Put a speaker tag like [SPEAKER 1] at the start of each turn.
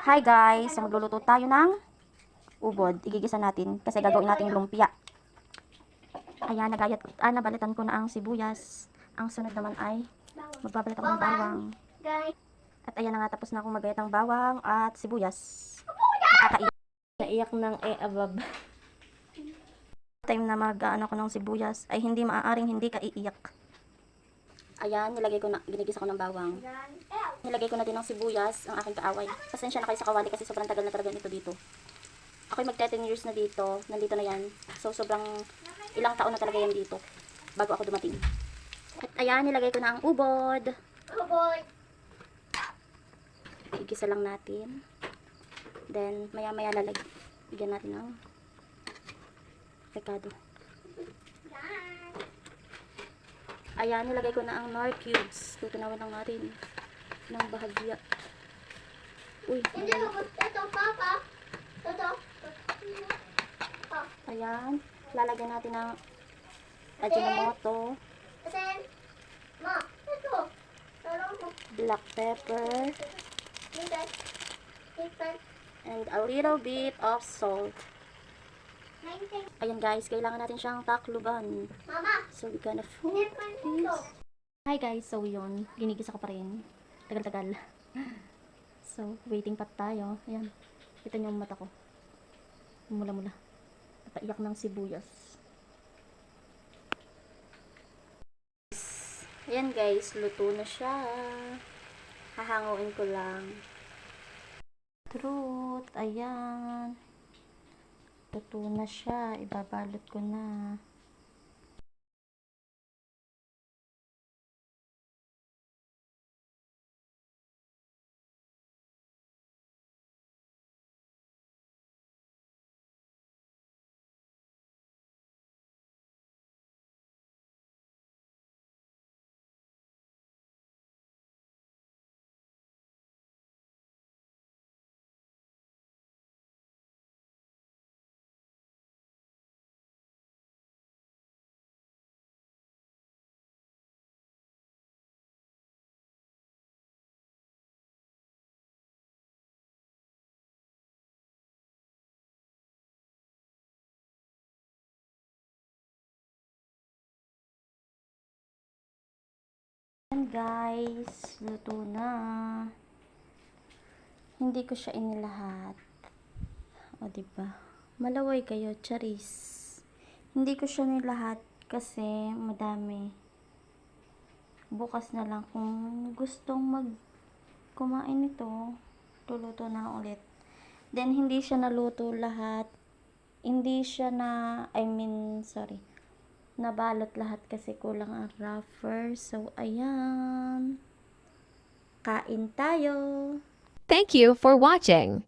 [SPEAKER 1] Hi guys! So magluluto tayo ng ubod. Igigisa natin kasi gagawin nating lumpia. Ayan, nabalitan ko na ang sibuyas. Ang sunod naman ay magbabalat ako ng bawang. At ayan na nga, tapos na akong magayat ng bawang at sibuyas. Nakakaiyak. Naiyak ng abab. Time na mag-ano ko ng sibuyas ay hindi maaaring hindi ka iiyak. Ayan, ginigisa ko ng bawang. Nilagay ko na din ng sibuyas, ang aking kaaway. Pasensya na kayo sa kawali kasi sobrang tagal na talaga nito dito. Ako'y mag 10 years na dito, nandito na yan. So, sobrang ilang taon na talaga yan dito, bago ako dumating. At ayan, nilagay ko na ang ubod. Igisa lang natin. Then, maya-maya bigyan natin ng rekado. Ayan, nilagay ko na ang nor cubes. Tutunawin lang natin ng bahagya. Uy,
[SPEAKER 2] Ito, Papa. Ito.
[SPEAKER 1] ayan, lalagyan natin ng Ajinomoto,
[SPEAKER 2] Then, Ma, ito.
[SPEAKER 1] black pepper, and a little bit of salt. Ayan guys, kailangan natin siyang takluban.
[SPEAKER 2] Mama,
[SPEAKER 1] So, we're gonna put this. Hi guys, so yun, ginigisa ko pa rin. Tagal-tagal. So, waiting pa tayo. Ayan, kita niyo yung mata ko. Mula-mula. Napaiyak ng sibuyas. Ayan guys, luto na siya. Hahanguin ko lang. Truth, ayan. Luto na siya. Ibabalot ko na. Ayan guys, luto na. Hindi ko siya inilahat. O diba? Malaway kayo, charis. Hindi ko siya nilahat kasi madami. Bukas na lang kung gustong kumain nito, luluto na ulit. Then hindi siya naluto lahat. Hindi siya nabalot lahat kasi kulang ang wrapper. So ayan. Kain tayo.
[SPEAKER 3] Thank you for watching.